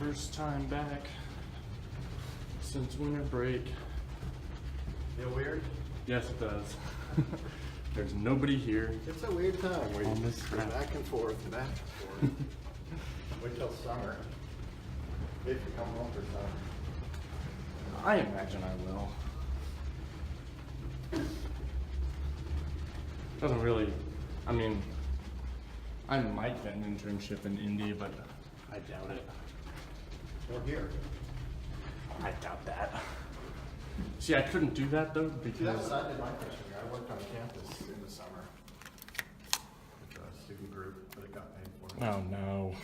First time back since winter break. Feel weird? Yes, it does. There's nobody here. It's a weird time where you On this just go crap. back and forth and back and forth. Wait till summer. If you come home for summer. I imagine I will. Doesn't really, I mean, I might get an internship in Indy, but I doubt it. Or here. I doubt that. See, I couldn't do that though See, that's because what I did my freshman year. I worked on campus in the summer with a student group, but it got paid for. oh no.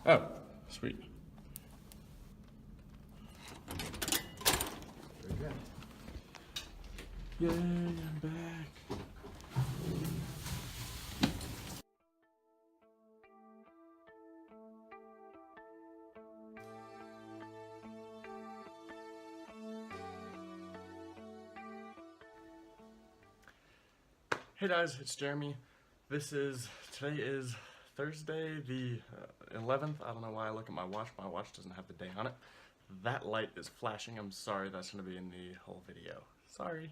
Oh, sweet. Very good. Yay, I'm back. Hey guys, it's Jeremy. Today is Thursday the 11th. I don't know why I look at my watch. My watch doesn't have the day on it. That light is flashing. I'm sorry, that's going to be in the whole video. Sorry.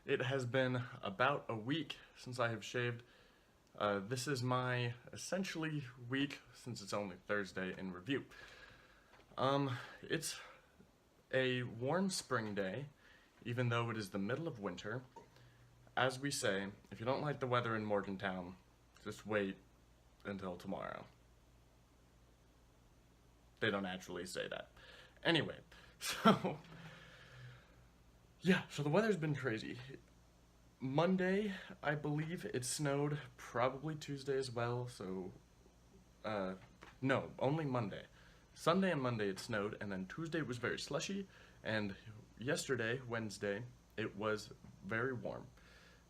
It has been about a week since I have shaved. This is my essentially week, since it's only Thursday, in review. It's a warm spring day, even though it is the middle of winter. As we say, if you don't like the weather in Morgantown, just wait until tomorrow. They don't actually say that. Anyway, so the weather's been crazy. Monday, I believe it snowed, probably Tuesday as well, so, no, only Monday. Sunday and Monday it snowed, and then Tuesday it was very slushy, and yesterday, Wednesday, it was very warm.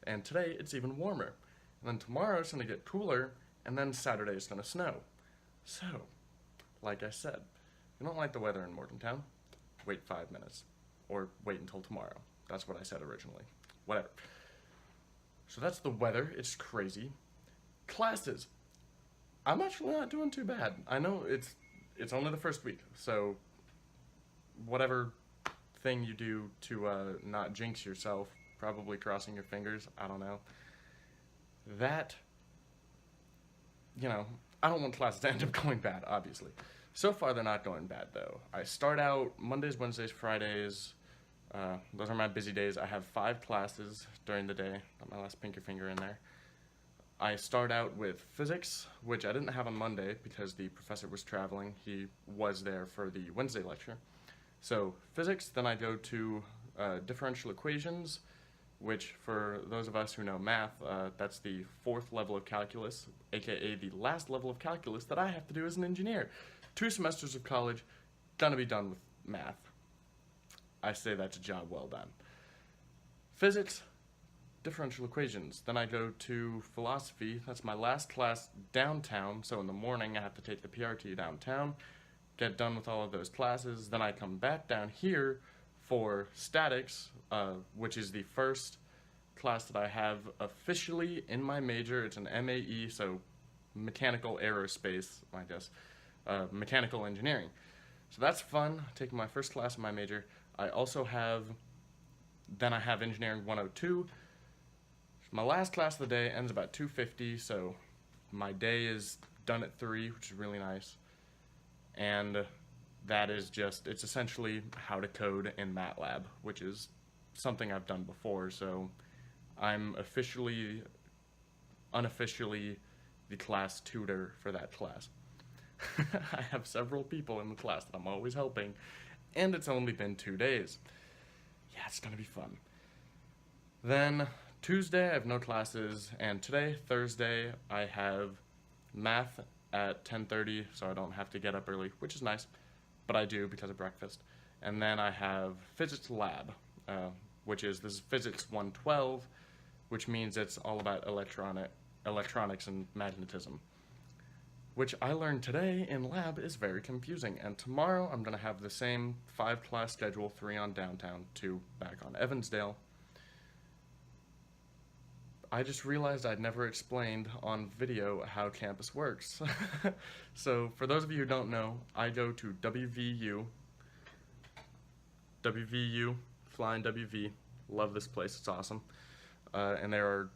And today, it's even warmer. And then tomorrow, it's going to get cooler, and then Saturday, it's going to snow. So, like I said, if you don't like the weather in Morgantown, wait 5 minutes. Or wait until tomorrow. That's what I said originally. Whatever. So that's the weather. It's crazy. Classes. I'm actually not doing too bad. I know it's only the first week, so whatever thing you do to not jinx yourself, probably crossing your fingers, I don't know. That, I don't want classes to end up going bad, obviously. So far, they're not going bad, though. I start out Mondays, Wednesdays, Fridays. Those are my busy days. I have 5 classes during the day. Got my last pinky finger in there. I start out with physics, which I didn't have on Monday because the professor was traveling. He was there for the Wednesday lecture. So physics, then I go to differential equations, which for those of us who know math, that's the 4th level of calculus, aka the last level of calculus that I have to do as an engineer. 2 semesters of college, gonna be done with math. I say that's a job well done. Physics, differential equations. Then I go to philosophy. That's my last class downtown, so in the morning I have to take the PRT downtown, get done with all of those classes. Then I come back down here for statics, which is the first class that I have officially in my major. It's an MAE, so mechanical aerospace, I guess, mechanical engineering. So that's fun, taking my first class in my major. I also have engineering 102. My last class of the day ends about 2:50, so my day is done at 3, which is really nice. And that is it's essentially how to code in MATLAB, which is something I've done before, so I'm unofficially the class tutor for that class. I have several people in the class that I'm always helping, and it's only been 2 days. Yeah, it's gonna be fun. Then Tuesday, I have no classes, and today, Thursday, I have math at 10:30, so I don't have to get up early, which is nice. But I do because of breakfast. And then I have physics lab, this is physics 112, which means it's all about electronics and magnetism, which I learned today in lab is very confusing. And tomorrow I'm gonna have the same 5 class schedule, 3 on downtown, 2 back on Evansdale. I just realized I'd never explained on video how campus works. So for those of you who don't know, I go to WVU, Flying WV. Love this place, it's awesome. And there are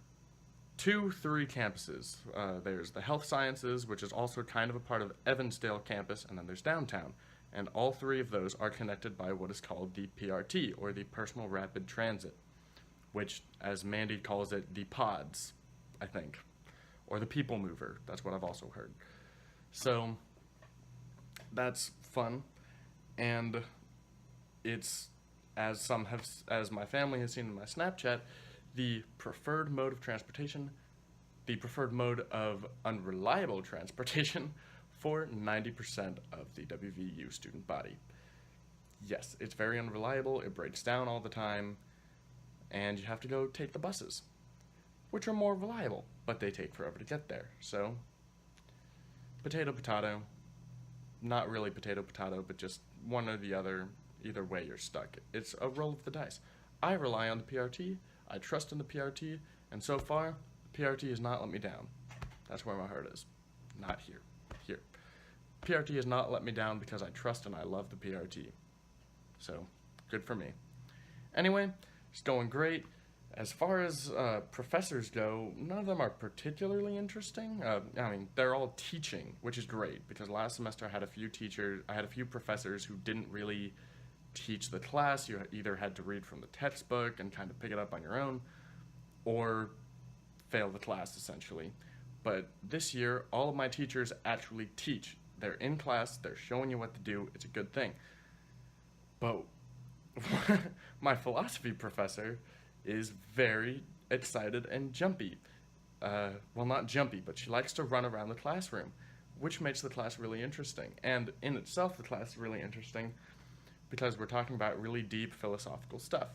3 campuses. There's the Health Sciences, which is also kind of a part of Evansdale campus, and then there's downtown. And all 3 of those are connected by what is called the PRT, or the Personal Rapid Transit, which, as Mandy calls it, the pods, I think. Or the people mover, that's what I've also heard. So, that's fun, and it's, as my family has seen in my Snapchat, the preferred mode of transportation, the preferred mode of unreliable transportation for 90% of the WVU student body. Yes, it's very unreliable, it breaks down all the time, and you have to go take the buses, which are more reliable, but they take forever to get there. So, potato, potato. Not really potato, potato, but just one or the other. Either way, you're stuck. It's a roll of the dice. I rely on the PRT, I trust in the PRT, and so far, the PRT has not let me down. That's where my heart is. Not here. Here. PRT has not let me down because I trust and I love the PRT. So, good for me. Anyway, it's going great. As far as professors go, none of them are particularly interesting. I mean, they're all teaching, which is great, because last semester I had a few professors who didn't really teach the class. You either had to read from the textbook and kind of pick it up on your own, or fail the class, essentially. But this year, all of my teachers actually teach. They're in class, they're showing you what to do, it's a good thing. But my philosophy professor is very excited and jumpy. Well, not jumpy, but she likes to run around the classroom, which makes the class really interesting. And in itself, the class is really interesting because we're talking about really deep philosophical stuff,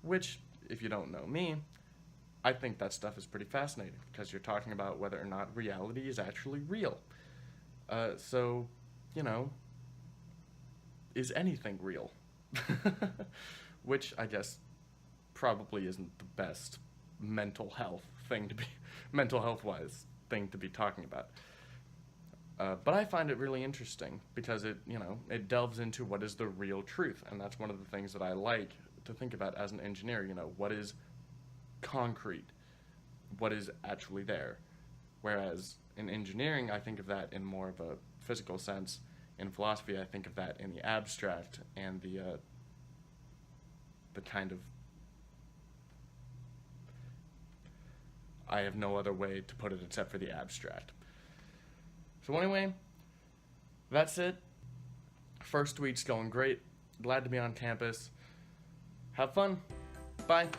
which, if you don't know me, I think that stuff is pretty fascinating because you're talking about whether or not reality is actually real. So, you know, is anything real? Which I guess probably isn't the best mental health wise thing to be talking about. But I find it really interesting because it delves into what is the real truth, and that's one of the things that I like to think about as an engineer. What is concrete? What is actually there? Whereas in engineering, I think of that in more of a physical sense. In philosophy, I think of that in the abstract and the kind of, I have no other way to put it except for the abstract. So anyway, that's it. First week's going great. Glad to be on campus. Have fun. Bye.